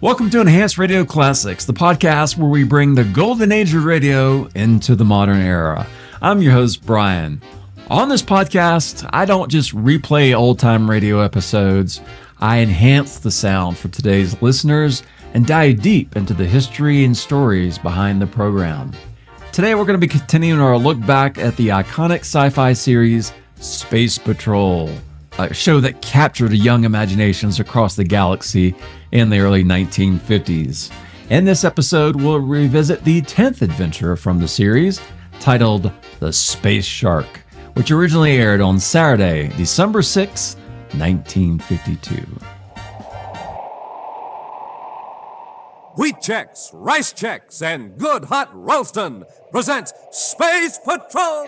Welcome to Enhanced Radio Classics, the podcast where we bring the golden age of radio into the modern era. I'm your host, Brian. On this podcast, I don't just replay old-time radio episodes. I enhance the sound for today's listeners and dive deep into the history and stories behind the program. Today, we're going to be continuing our look back at the iconic sci-fi series Space Patrol, a show that captured young imaginations across the galaxy in the early 1950s. In this episode, we'll revisit the 10th adventure from the series, titled The Space Shark, which originally aired on Saturday, December 6, 1952. Wheat Chex, Rice Chex, and Good Hot Ralston present Space Patrol!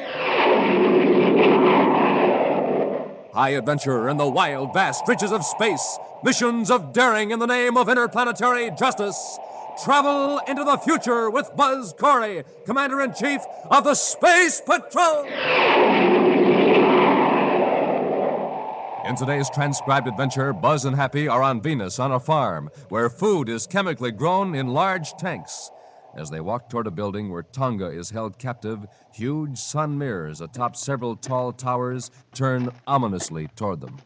High adventure in the wild, vast reaches of space. Missions of daring in the name of interplanetary justice. Travel into the future with Buzz Corry, Commander-in-Chief of the Space Patrol! In today's transcribed adventure, Buzz and Happy are on Venus on a farm where food is chemically grown in large tanks. As they walk toward a building where Tonga is held captive, huge sun mirrors atop several tall towers turn ominously toward them.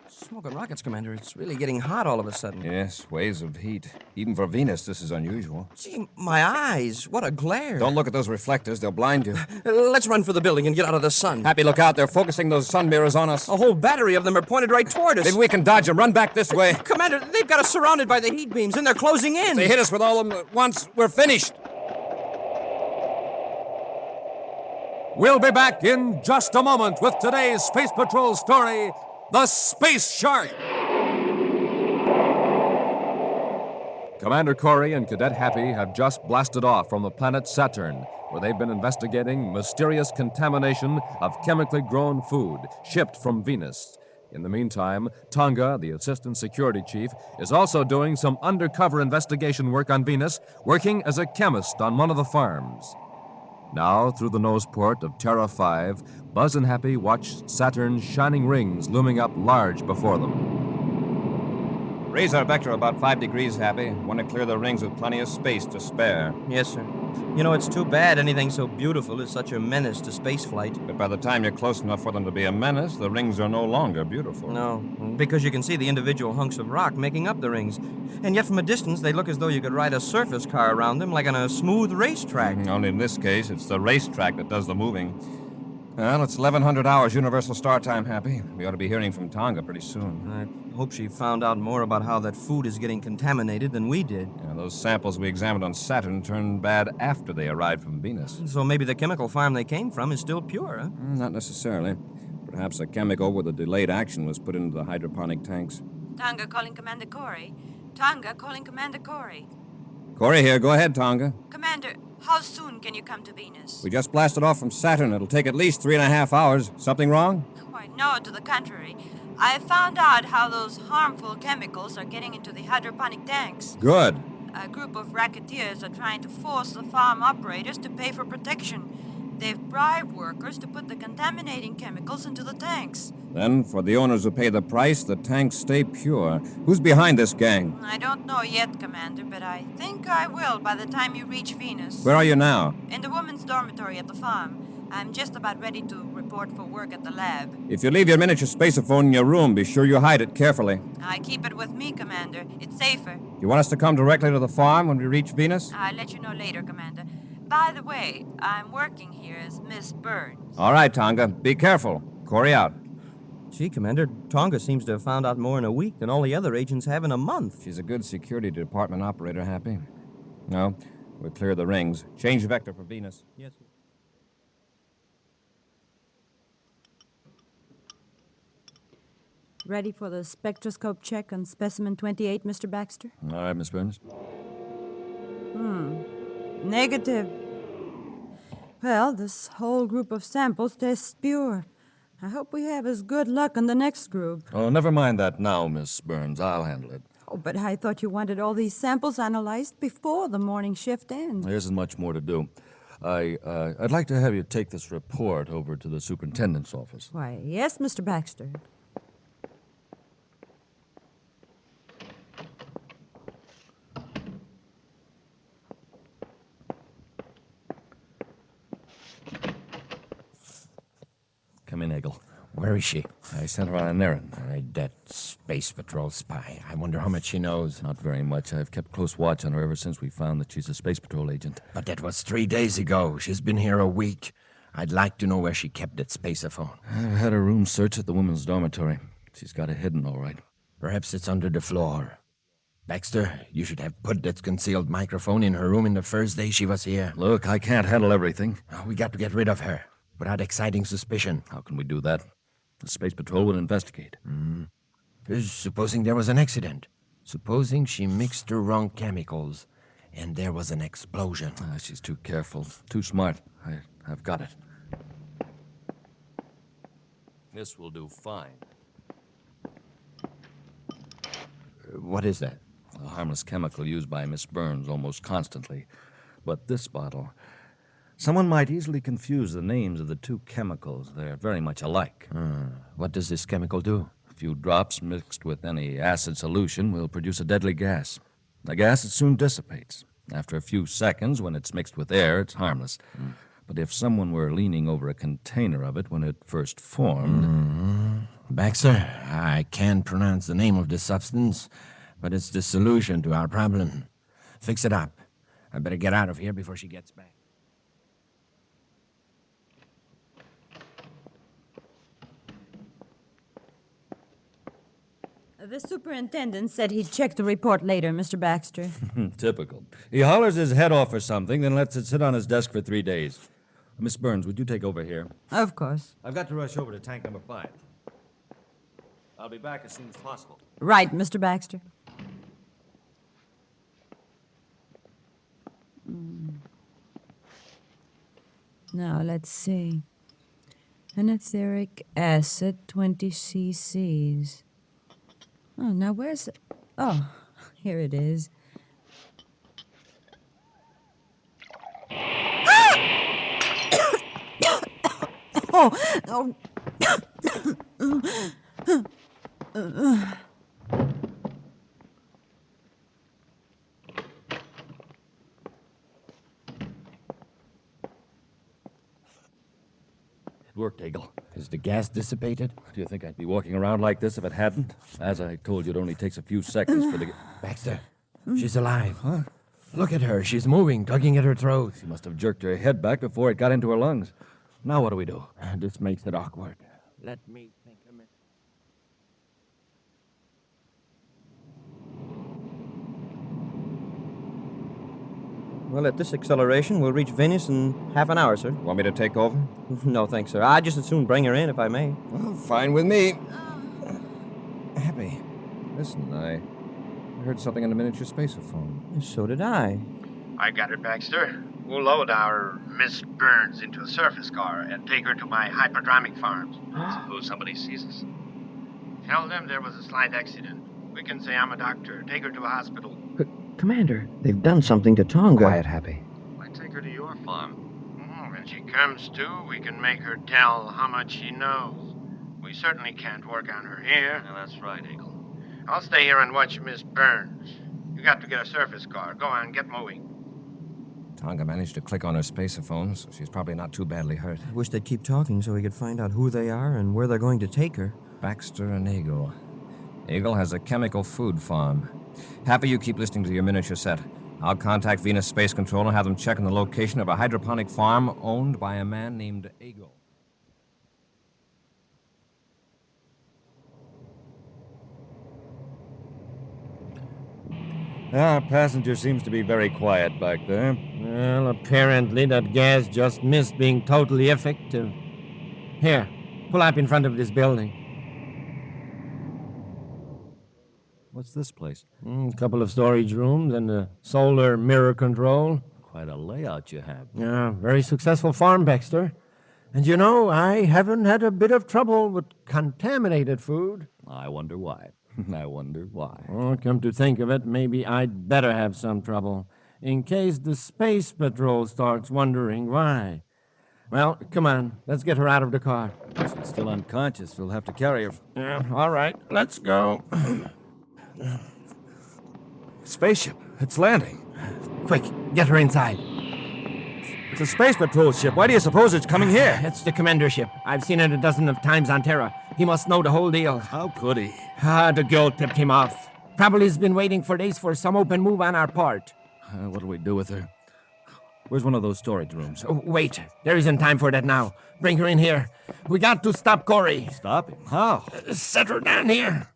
Smoking rockets, Commander. It's really getting hot all of a sudden. Yes, waves of heat. Even for Venus, this is unusual. Gee, my eyes. What a glare. Don't look at those reflectors. They'll blind you. Let's run for the building and get out of the sun. Happy, look out. They're focusing those sun mirrors on us. A whole battery of them are pointed right toward us. Maybe we can dodge them. Run back this way. Commander, they've got us surrounded by the heat beams, and they're closing in. If they hit us with all of them at once, we're finished. We'll be back in just a moment with today's Space Patrol story, The Space Shark. Commander Corry and Cadet Happy have just blasted off from the planet Saturn, where they've been investigating mysterious contamination of chemically grown food shipped from Venus. In the meantime, Tonga, the assistant security chief, is also doing some undercover investigation work on Venus, working as a chemist on one of the farms. Now, through the nose port of Terra 5, Buzz and Happy watch Saturn's shining rings looming up large before them. Raise our vector about 5 degrees, Happy. Want to clear the rings with plenty of space to spare. Yes, sir. You know, it's too bad anything so beautiful is such a menace to spaceflight. But by the time you're close enough for them to be a menace, the rings are no longer beautiful. No, because you can see the individual hunks of rock making up the rings. And yet from a distance, they look as though you could ride a surface car around them like on a smooth racetrack. Only in this case, it's the racetrack that does the moving. Well, it's 1100 hours Universal Star Time, Happy. We ought to be hearing from Tonga pretty soon. I hope she found out more about how that food is getting contaminated than we did. Yeah, those samples we examined on Saturn turned bad after they arrived from Venus. So maybe the chemical farm they came from is still pure, huh? Not necessarily. Perhaps a chemical with a delayed action was put into the hydroponic tanks. Tonga calling Commander Corry. Tonga calling Commander Corry. Corry here. Go ahead, Tonga. Commander, how soon can you come to Venus? We just blasted off from Saturn. It'll take at least 3.5 hours. Something wrong? Why, no, to the contrary. I found out how those harmful chemicals are getting into the hydroponic tanks. Good. A group of racketeers are trying to force the farm operators to pay for protection. They've bribed workers to put the contaminating chemicals into the tanks. Then, for the owners who pay the price, the tanks stay pure. Who's behind this gang? I don't know yet, Commander, but I think I will by the time you reach Venus. Where are you now? In the women's dormitory at the farm. I'm just about ready to report for work at the lab. If you leave your miniature spaceophone in your room, be sure you hide it carefully. I keep it with me, Commander. It's safer. You want us to come directly to the farm when we reach Venus? I'll let you know later, Commander. By the way, I'm working here as Miss Burns. All right, Tonga. Be careful. Corry out. Gee, Commander, Tonga seems to have found out more in a week than all the other agents have in a month. She's a good security department operator, Happy. No, we'll clear the rings. Change vector for Venus. Yes, sir. Ready for the spectroscope check on specimen 28, Mr. Baxter? All right, Miss Burns. Negative. Well, this whole group of samples tests pure. I hope we have as good luck on the next group. Oh, never mind that now, Miss Burns. I'll handle it. Oh, but I thought you wanted all these samples analyzed before the morning shift ends. There isn't much more to do. I'd like to have you take this report over to the superintendent's office. Why, yes, Mr. Baxter. Come in, Eagle. Where is she? I sent her on an errand. That space patrol spy. I wonder how much she knows. Not very much. I've kept close watch on her ever since we found that she's a space patrol agent. But that was 3 days ago. She's been here a week. I'd like to know where she kept that spaceophone. I've had her room searched at the women's dormitory. She's got it hidden, all right. Perhaps it's under the floor. Baxter, you should have put that concealed microphone in her room in the first day she was here. Look, I can't handle everything. We got to get rid of her without exciting suspicion. How can we do that? The space patrol would investigate. Supposing there was an accident. Supposing she mixed the wrong chemicals and there was an explosion. She's too careful, too smart. I've got it. This will do fine. What is that? A harmless chemical used by Miss Burns almost constantly. But this bottle... Someone might easily confuse the names of the two chemicals. They're very much alike. What does this chemical do? A few drops mixed with any acid solution will produce a deadly gas. The gas, it soon dissipates. After a few seconds, when it's mixed with air, it's harmless. But if someone were leaning over a container of it when it first formed... Baxter, I can't pronounce the name of this substance, but it's the solution to our problem. Fix it up. I better get out of here before she gets back. The superintendent said he'd check the report later, Mr. Baxter. Typical. He hollers his head off for something, then lets it sit on his desk for 3 days. Miss Burns, would you take over here? Of course. I've got to rush over to tank number 5. I'll be back as soon as possible. Right, Mr. Baxter. Now, let's see. Anatheric acid, 20 cc's. Oh, now where's it? Oh, here it is. Oh. It worked, Eagle. Is the gas dissipated? Do you think I'd be walking around like this if it hadn't? As I told you, it only takes a few seconds for the... Baxter, she's alive. Huh? Look at her. She's moving, tugging at her throat. She must have jerked her head back before it got into her lungs. Now what do we do? This makes it awkward. Let me think a minute. Well, at this acceleration, we'll reach Venus in half an hour, sir. Want me to take over? No, thanks, sir. I'd just as soon bring her in, if I may. Well, fine with me. Happy. Listen, I heard something on the miniature spaceophone. So did I. I got it, Baxter. We'll load our Miss Burns into a surface car and take her to my hyperdromic farms. Suppose somebody sees us. Tell them there was a slight accident. We can say I'm a doctor. Take her to a hospital. Commander, they've done something to Tonga. Quiet, Happy. Why take her to your farm? When she comes to, we can make her tell how much she knows. We certainly can't work on her here. Yeah, that's right, Eagle. I'll stay here and watch Miss Burns. You got to get a surface car. Go on, get moving. Tonga managed to click on her spaceophone, so she's probably not too badly hurt. I wish they'd keep talking so we could find out who they are and where they're going to take her. Baxter and Eagle. Eagle has a chemical food farm. Happy, you keep listening to your miniature set. I'll contact Venus Space Control and have them check on the location of a hydroponic farm owned by a man named Eagle. Our passenger seems to be very quiet back there. Well, apparently that gas just missed being totally effective. Here, pull up in front of this building. What's this place? A couple of storage rooms and a solar mirror control. Quite a layout you have. Yeah, very successful farm, Baxter. And you know, I haven't had a bit of trouble with contaminated food. I wonder why. I wonder why. Oh, come to think of it, maybe I'd better have some trouble, in case the Space Patrol starts wondering why. Well, come on, let's get her out of the car. She's still unconscious. We'll have to carry her. Yeah, all right, let's go. Spaceship. It's landing. Quick, get her inside. It's a space patrol ship. Why do you suppose it's coming here? It's the commander ship. I've seen it a dozen of times on Terra. He must know the whole deal. How could he? The girl tipped him off. Probably has been waiting for days for some open move on our part. What do we do with her? Where's one of those storage rooms? Oh, wait, there isn't time for that now. Bring her in here. We got to stop Corry. Stop him? How? Set her down here.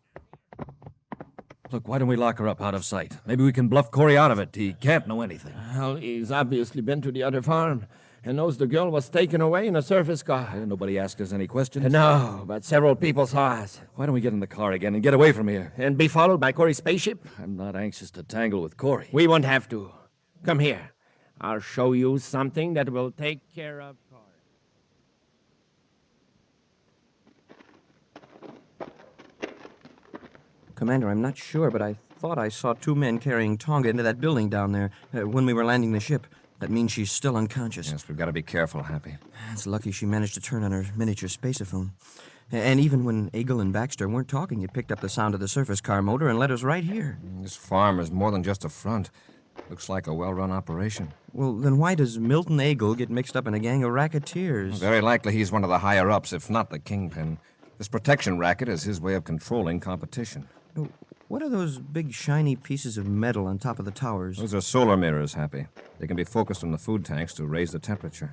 Look, why don't we lock her up out of sight? Maybe we can bluff Corry out of it. He can't know anything. Well, he's obviously been to the other farm and knows the girl was taken away in a surface car. Nobody asked us any questions? No, but several people saw us. Why don't we get in the car again and get away from here? And be followed by Corry's spaceship? I'm not anxious to tangle with Corry. We won't have to. Come here. I'll show you something that will take care of Corry. Commander, I'm not sure, but I thought I saw 2 men carrying Tonga into that building down there when we were landing the ship. That means she's still unconscious. Yes, we've got to be careful, Happy. It's lucky she managed to turn on her miniature spaceophone. And even when Eagle and Baxter weren't talking, it picked up the sound of the surface car motor and led us right here. This farm is more than just a front. Looks like a well-run operation. Well, then why does Milton Eagle get mixed up in a gang of racketeers? Very likely he's one of the higher-ups, if not the kingpin. This protection racket is his way of controlling competition. What are those big shiny pieces of metal on top of the towers? Those are solar mirrors, Happy. They can be focused on the food tanks to raise the temperature.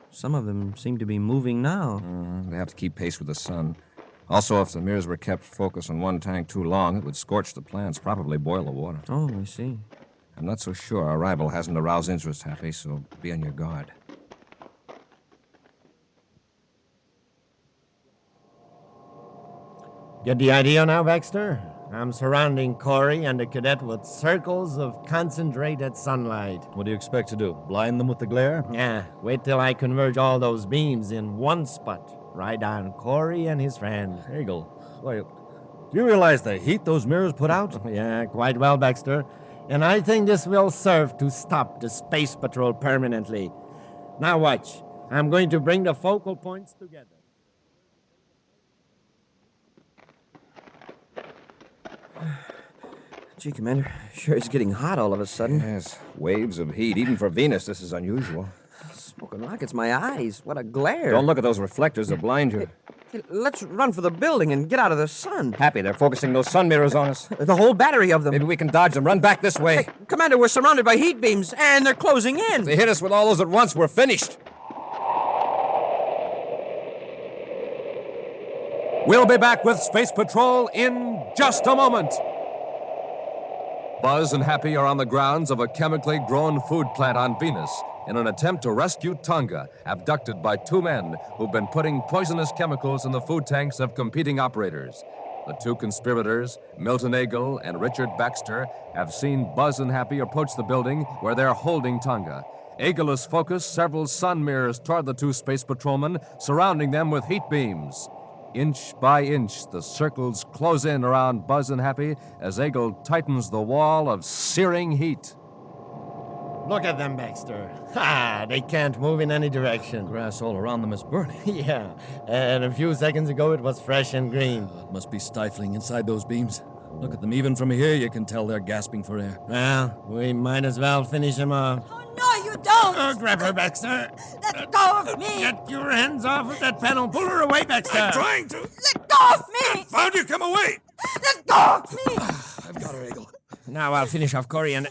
Some of them seem to be moving now. They have to keep pace with the sun. Also, if the mirrors were kept focused on one tank too long, it would scorch the plants, probably boil the water. Oh, I see. I'm not so sure our rival hasn't aroused interest, Happy, so be on your guard. Get the idea now, Baxter? I'm surrounding Corry and the cadet with circles of concentrated sunlight. What do you expect to do? Blind them with the glare? Yeah, wait till I converge all those beams in one spot, right on Corry and his friend. Eagle, why, do you realize the heat those mirrors put out? Yeah, quite well, Baxter. And I think this will serve to stop the space patrol permanently. Now watch. I'm going to bring the focal points together. Gee, Commander, sure it's getting hot all of a sudden. Yes, waves of heat. Even for Venus, this is unusual. Smoking rockets, my eyes. What a glare. Don't look at those reflectors. They'll blind you. Hey, let's run for the building and get out of the sun. Happy, they're focusing those sun mirrors on us. The whole battery of them. Maybe we can dodge them. Run back this way. Hey, Commander, we're surrounded by heat beams, and they're closing in. If they hit us with all those at once, we're finished. We'll be back with Space Patrol in just a moment. Buzz and Happy are on the grounds of a chemically grown food plant on Venus in an attempt to rescue Tonga, abducted by 2 men who've been putting poisonous chemicals in the food tanks of competing operators. The 2 conspirators, Milton Eagle and Richard Baxter, have seen Buzz and Happy approach the building where they're holding Tonga. Eagle has focused several sun mirrors toward the 2 space patrolmen, surrounding them with heat beams. Inch by inch, the circles close in around Buzz and Happy as Eagle tightens the wall of searing heat. Look at them, Baxter. Ha! They can't move in any direction. Grass all around them is burning. Yeah, and a few seconds ago it was fresh and green. It must be stifling inside those beams. Look at them. Even from here, you can tell they're gasping for air. Well, we might as well finish them off. Oh, no, you don't! Grab her, Baxter. Let go of me! Get your hands off of that panel. Pull her away, Baxter. I'm trying to. Let go of me! Found you, come away. Let go of me! I've got her, Eagle. Now I'll finish off Corry and...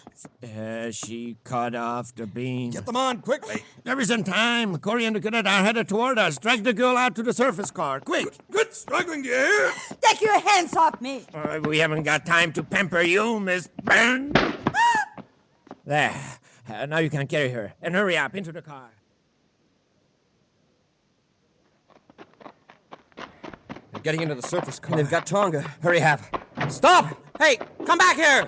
she cut off the beam. Get them on, quickly. There isn't time. Corry and the cadet are headed toward us. Drag the girl out to the surface car. Quick! Good struggling, do you hear? Take your hands off me! We haven't got time to pamper you, Miss Burn. There. Now you can carry her. And hurry up, into the car. They're getting into the surface car. They've got Tonga. Hurry, Hap. Stop! Hey, come back here!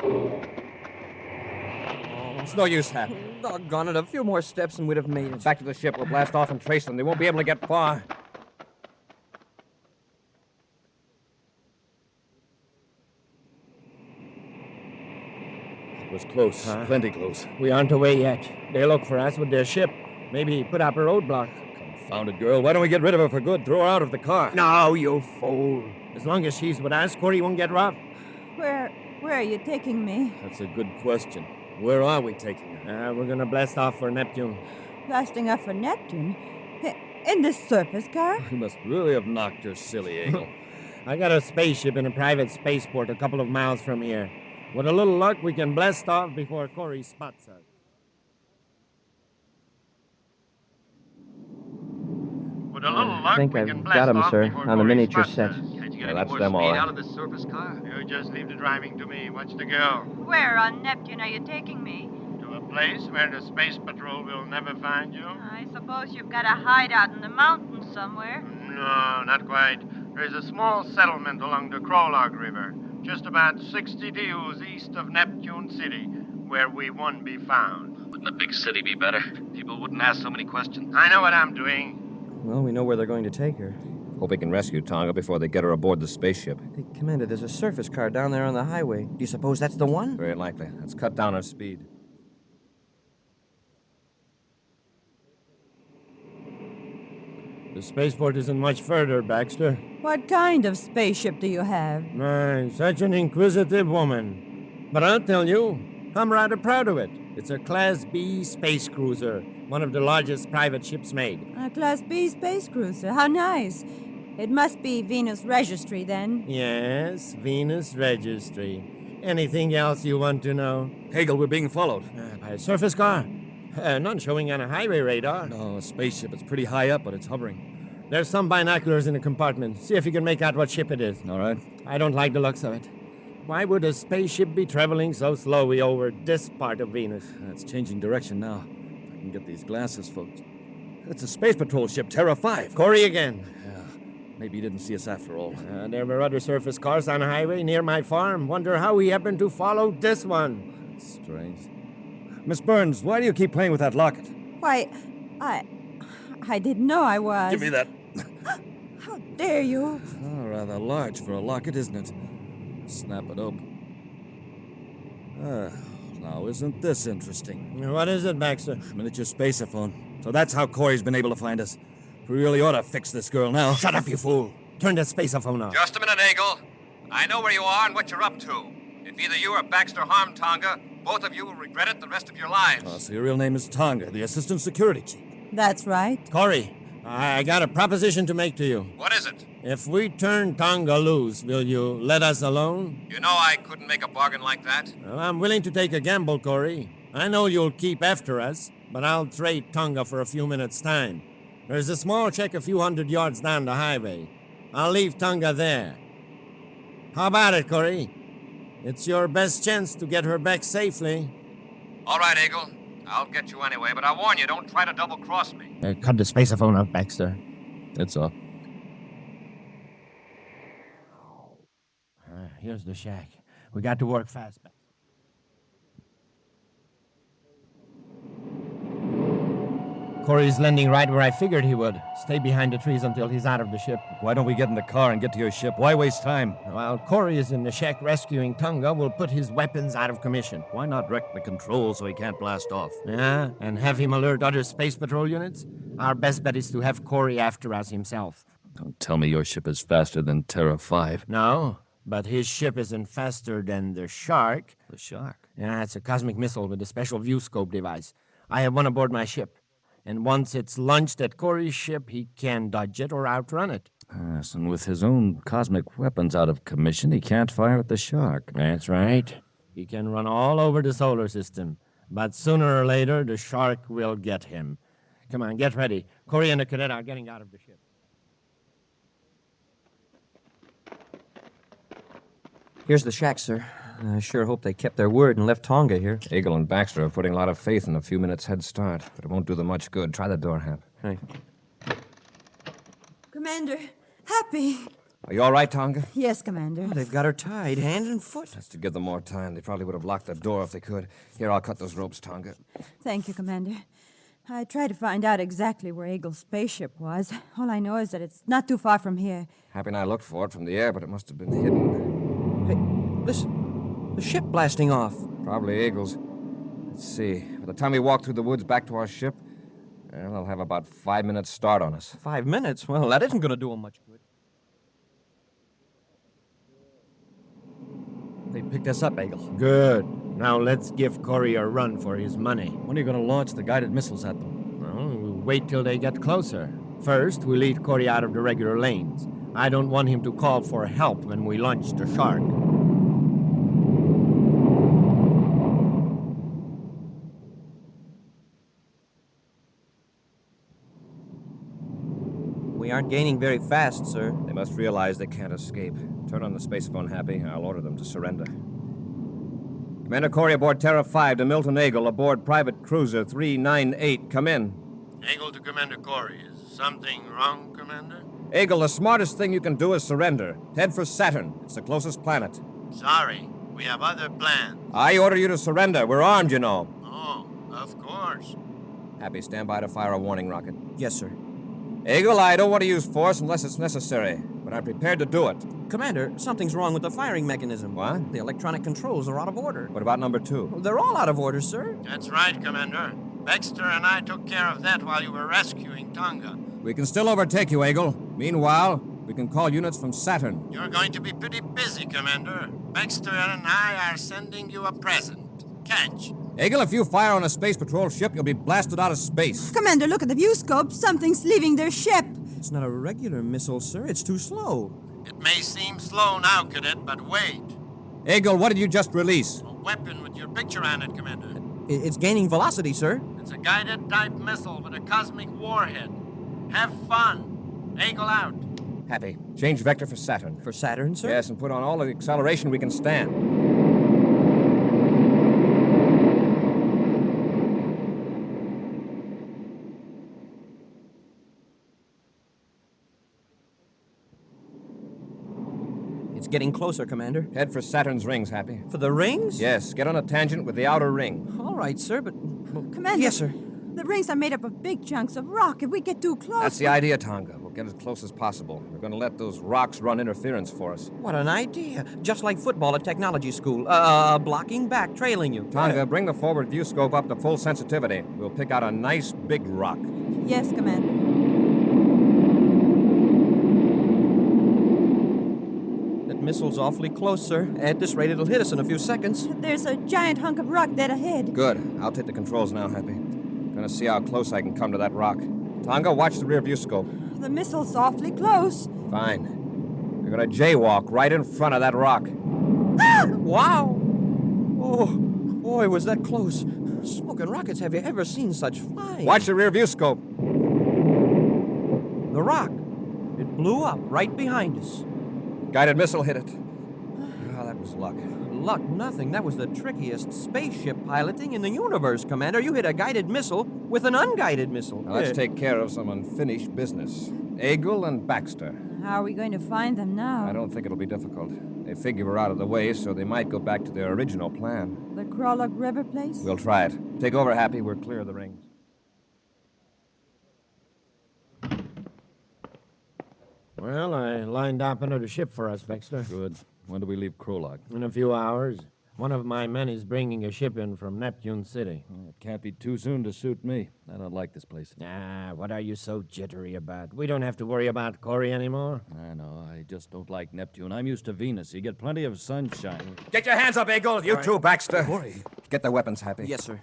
It's no use, Hap. Doggone it, a few more steps and we'd have made it. Back to the ship. We'll blast off and trace them. They won't be able to get far. It was close. Plenty close. We aren't away yet. They look for us with their ship. Maybe put up a roadblock. Confounded girl. Why don't we get rid of her for good? Throw her out of the car. No, you fool. As long as she's with us, Corry won't get robbed. Where are you taking me? That's a good question. Where are we taking her? We're gonna blast off for Neptune. Blasting off for Neptune? In this surface car? You must really have knocked her silly, Eagle. I got a spaceship in a private spaceport a couple of miles from here. With a little luck, we can blast off before Corry spots us. With a little luck, think we I've can got blast 'em, off sir, before on the Corry miniature spots set. us. Can't you get any that's more them, all speed right. out of this surface car? You just leave the driving to me. Watch the girl. Where on Neptune are you taking me? To a place where the space patrol will never find you? I suppose you've got a hideout in the mountains somewhere. No, not quite. There's a small settlement along the Krolog River, just about 60 deals east of Neptune City, where we won't be found. Wouldn't a big city be better? People wouldn't ask so many questions. I know what I'm doing. Well, we know where they're going to take her. Hope we can rescue Tonga before they get her aboard the spaceship. Hey, Commander, there's a surface car down there on the highway. Do you suppose that's the one? Very likely. Let's cut down our speed. The spaceport isn't much further, Baxter. What kind of spaceship do you have? My, such an inquisitive woman. But I'll tell you, I'm rather proud of it. It's a Class B space cruiser, one of the largest private ships made. A Class B space cruiser. How nice. It must be Venus Registry, then. Yes, Venus Registry. Anything else you want to know? Hegel, we're being followed. By a surface car. None showing on a highway radar. No, a spaceship. It's pretty high up, but it's hovering. There's some binoculars in the compartment. See if you can make out what ship it is. All right. I don't like the looks of it. Why would a spaceship be traveling so slowly over this part of Venus? It's changing direction now. I can get these glasses, folks. It's a space patrol ship, Terra 5. Corry again. Yeah, maybe he didn't see us after all. There were other surface cars on a highway near my farm. Wonder how he happened to follow this one. Strange. Miss Burns, why do you keep playing with that locket? Why, I didn't know I was. Give me that. How dare you? Oh, rather large for a locket, isn't it? Snap it open. Now isn't this interesting? What is it, Baxter? Miniature spaceophone. So that's how Corey's been able to find us. We really ought to fix this girl now. Shut up, you fool. Turn that spaceophone off. Just a minute, Eagle. I know where you are and what you're up to. If either you or Baxter harm Tonga, both of you will regret it the rest of your lives. Oh, so your real name is Tonga, the assistant security chief. That's right. Corry, I got a proposition to make to you. What is it? If we turn Tonga loose, will you let us alone? You know I couldn't make a bargain like that. Well, I'm willing to take a gamble, Corry. I know you'll keep after us, but I'll trade Tonga for a few minutes' time. There's a small check a few hundred yards down the highway. I'll leave Tonga there. How about it, Corry? It's your best chance to get her back safely. All right, Eagle. I'll get you anyway, but I warn you, don't try to double-cross me. Cut the spaceophone off, Baxter. It's off. Here's the shack. We got to work fast. Corry's landing right where I figured he would. Stay behind the trees until he's out of the ship. Why don't we get in the car and get to your ship? Why waste time? While Corry is in the shack rescuing Tonga, we'll put his weapons out of commission. Why not wreck the controls so he can't blast off? Yeah, and have him alert other space patrol units? Our best bet is to have Corry after us himself. Don't tell me your ship is faster than Terra 5. No, but his ship isn't faster than the Shark. The Shark? Yeah, it's a cosmic missile with a special view scope device. I have one aboard my ship. And once it's launched at Corry's ship, he can dodge it or outrun it. Yes, and with his own cosmic weapons out of commission, he can't fire at the Shark. That's right. He can run all over the solar system. But sooner or later, the Shark will get him. Come on, get ready. Corry and the cadet are getting out of the ship. Here's the shack, sir. I sure hope they kept their word and left Tonga here. Eagle and Baxter are putting a lot of faith in a few minutes head start, but it won't do them much good. Try the door, Hap. Right. Commander, Happy. Are you all right, Tonga? Yes, Commander. They've got her tied, hand and foot. That's to give them more time. They probably would have locked the door if they could. Here, I'll cut those ropes, Tonga. Thank you, Commander. I tried to find out exactly where Eagle's spaceship was. All I know is that it's not too far from here. Happy and I looked for it from the air, but it must have been hidden. Hey, listen. The ship blasting off. Probably Eagles. Let's see. By the time we walk through the woods back to our ship, well, they'll have about 5 minutes start on us. 5 minutes? Well, that isn't going to do them much good. They picked us up, Eagle. Good. Now let's give Corry a run for his money. When are you going to launch the guided missiles at them? wait till they get closer. First, we lead Corry out of the regular lanes. I don't want him to call for help when we launch the shark. We aren't gaining very fast, sir. They must realize they can't escape. Turn on the spacephone, Happy. I'll order them to surrender. Commander Corry aboard Terra 5 to Milton Eagle aboard Private Cruiser 398. Come in. Eagle to Commander Corry. Is something wrong, Commander? Eagle, the smartest thing you can do is surrender. Head for Saturn. It's the closest planet. Sorry, we have other plans. I order you to surrender. We're armed, you know. Oh, of course. Happy, stand by to fire a warning rocket. Yes, sir. Eagle, I don't want to use force unless it's necessary, but I'm prepared to do it. Commander, something's wrong with the firing mechanism. What? The electronic controls are out of order. What about number 2? They're all out of order, sir. That's right, Commander. Baxter and I took care of that while you were rescuing Tonga. We can still overtake you, Eagle. Meanwhile, we can call units from Saturn. You're going to be pretty busy, Commander. Baxter and I are sending you a present. Catch. Eagle, if you fire on a space patrol ship, you'll be blasted out of space. Commander, look at the viewscope. Something's leaving their ship. It's not a regular missile, sir. It's too slow. It may seem slow now, Cadet, but wait. Eagle, what did you just release? A weapon with your picture on it, Commander. It's gaining velocity, sir. It's a guided type missile with a cosmic warhead. Have fun. Eagle out. Happy. Change vector for Saturn. For Saturn, sir? Yes, and put on all the acceleration we can stand. It's getting closer, Commander. Head for Saturn's rings, Happy. For the rings? Yes, get on a tangent with the outer ring. All right, sir, but... Commander. Yes, sir. The rings are made up of big chunks of rock. If we get too close... That's the idea, Tonga. We'll get as close as possible. We're going to let those rocks run interference for us. What an idea. Just like football at technology school. Blocking back, trailing you. Tonga, bring the forward view scope up to full sensitivity. We'll pick out a nice big rock. Yes, Commander. That missile's awfully close, sir. At this rate, it'll hit us in a few seconds. There's a giant hunk of rock dead ahead. Good. I'll take the controls now, Happy. Gonna see how close I can come to that rock. Tonga, watch the rear view scope. The missile's awfully close. Fine. We're gonna jaywalk right in front of that rock. Ah! Wow! Oh, boy, was that close. Smoking rockets, have you ever seen such flying? Watch the rear view scope. The rock. It blew up right behind us. Guided missile hit it. Oh, that was luck. Luck, nothing. That was the trickiest spaceship piloting in the universe, Commander. You hit a guided missile with an unguided missile. Now, let's take care of some unfinished business. Eagle and Baxter. How are we going to find them now? I don't think it'll be difficult. They figure we're out of the way, so they might go back to their original plan. The Krolok River place? We'll try it. Take over, Happy. We're clear of the rings. Well, I lined up another ship for us, Baxter. Good. When do we leave Krolok? In a few hours. One of my men is bringing a ship in from Neptune City. Well, it can't be too soon to suit me. I don't like this place. Ah, what are you so jittery about? We don't have to worry about Corry anymore. I know. I just don't like Neptune. I'm used to Venus. You get plenty of sunshine. Get your hands up, Eagle. You too, Baxter. Corry. Get the weapons, Happy. Yes, sir.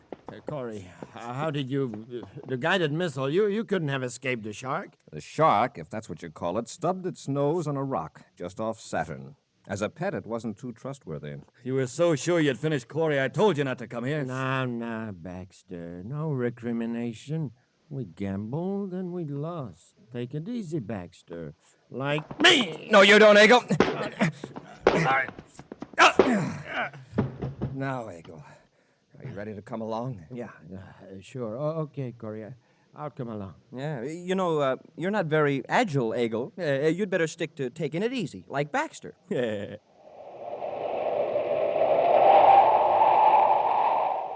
Corry, how did you... the guided missile, you couldn't have escaped the shark? The shark, if that's what you call it, stubbed its nose on a rock just off Saturn. As a pet, it wasn't too trustworthy. You were so sure you'd finish Corry, I told you not to come here. Now, Baxter. No recrimination. We gambled and we lost. Take it easy, Baxter. Like me! No, you don't, Eagle. Now, Eagle. Are you ready to come along? Yeah, sure. Okay, Corry. I'll come along. Yeah, you know, you're not very agile, Eagle. You'd better stick to taking it easy, like Baxter.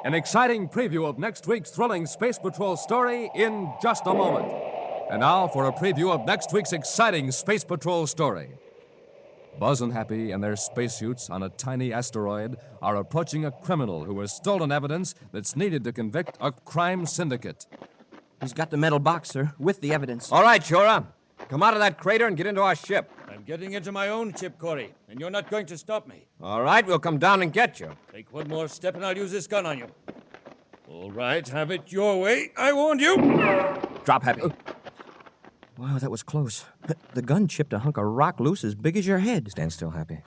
An exciting preview of next week's thrilling Space Patrol story in just a moment. And now for a preview of next week's exciting Space Patrol story. Buzz and Happy and their spacesuits on a tiny asteroid are approaching a criminal who has stolen evidence that's needed to convict a crime syndicate. He's got the metal box, sir, with the evidence. All right, Shura. Come out of that crater and get into our ship. I'm getting into my own ship, Corry, and you're not going to stop me. All right, we'll come down and get you. Take one more step and I'll use this gun on you. All right, have it your way. I warned you. Drop, Happy. Wow, that was close. The gun chipped a hunk of rock loose as big as your head. Stand still, Happy.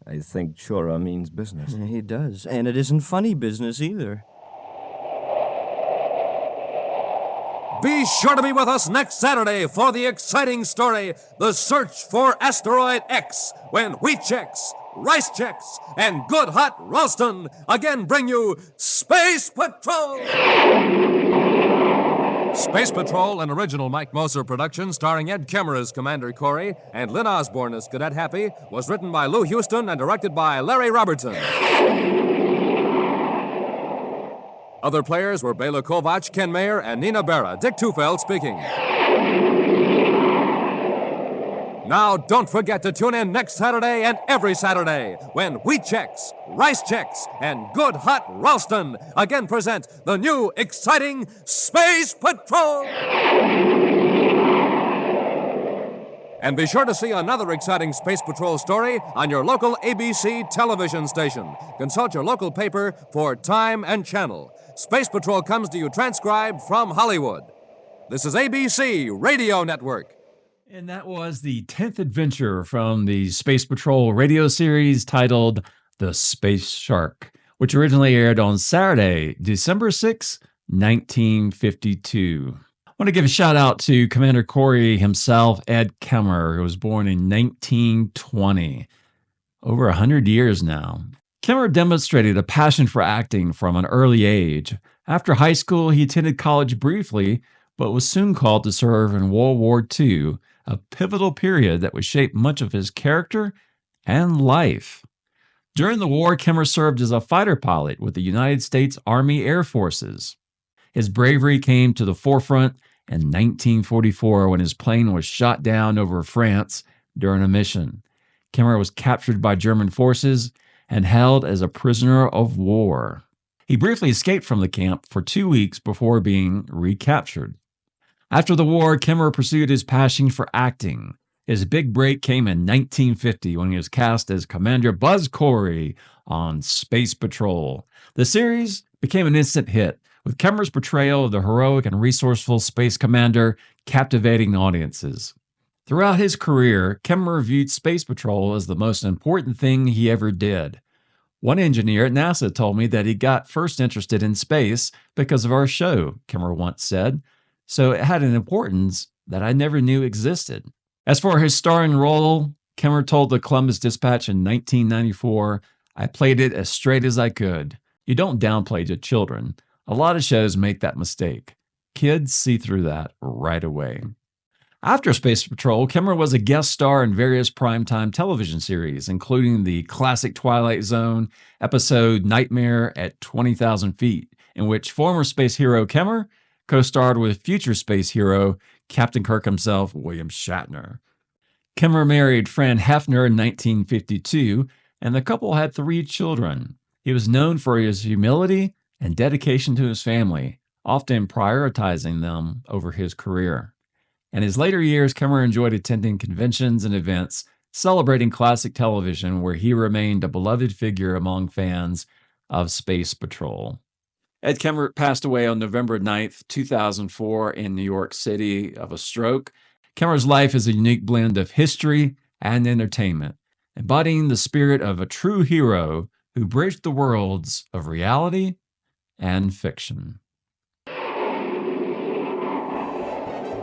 I think Chura means business. He does, and it isn't funny business either. Be sure to be with us next Saturday for the exciting story, The Search for Asteroid X, when Wheat Checks, Rice Checks, and Good Hot Ralston again bring you Space Patrol! Space Patrol, an original Mike Moser production starring Ed Kemmer as Commander Corry and Lynn Osborn as Cadet Happy, was written by Lou Huston and directed by Larry Robertson. Other players were Bela, Kovacs, Kemmer, and Nina Bara. Dick Tufeld speaking. Now, don't forget to tune in next Saturday and every Saturday when Wheat Checks, Rice Checks, and Good Hot Ralston again present the new, exciting Space Patrol! And be sure to see another exciting Space Patrol story on your local ABC television station. Consult your local paper for time and channel. Space Patrol comes to you transcribed from Hollywood. This is ABC Radio Network. And that was the 10th adventure from the Space Patrol radio series titled The Space Shark, which originally aired on Saturday, December 6, 1952. I want to give a shout out to Commander Corry himself, Ed Kemmer, who was born in 1920. Over 100 years now. Kemmer demonstrated a passion for acting from an early age. After high school, he attended college briefly, but was soon called to serve in World War II, a pivotal period that would shape much of his character and life. During the war, Kemmer served as a fighter pilot with the United States Army Air Forces. His bravery came to the forefront in 1944 when his plane was shot down over France during a mission. Kemmer was captured by German forces and held as a prisoner of war. He briefly escaped from the camp for 2 weeks before being recaptured. After the war, Kemmer pursued his passion for acting. His big break came in 1950 when he was cast as Commander Buzz Corry on Space Patrol. The series became an instant hit, with Kemmer's portrayal of the heroic and resourceful space commander captivating audiences. Throughout his career, Kemmer viewed Space Patrol as the most important thing he ever did. One engineer at NASA told me that he got first interested in space because of our show, Kemmer once said, so it had an importance that I never knew existed. As for his starring role, Kemmer told the Columbus Dispatch in 1994, I played it as straight as I could. You don't downplay to children. A lot of shows make that mistake. Kids see through that right away. After Space Patrol, Kemmer was a guest star in various primetime television series, including the classic Twilight Zone episode Nightmare at 20,000 Feet, in which former space hero Kemmer co-starred with future space hero Captain Kirk himself, William Shatner. Kemmer married Fran Hefner in 1952, and the couple had 3 children. He was known for his humility and dedication to his family, often prioritizing them over his career. In his later years, Kemmer enjoyed attending conventions and events celebrating classic television, where he remained a beloved figure among fans of Space Patrol. Ed Kemmer passed away on November 9th, 2004 in New York City of a stroke. Kemmer's life is a unique blend of history and entertainment, embodying the spirit of a true hero who bridged the worlds of reality and fiction.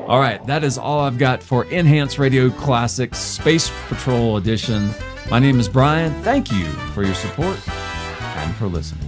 All right, that is all I've got for Enhanced Radio Classics Space Patrol Edition. My name is Brian. Thank you for your support and for listening.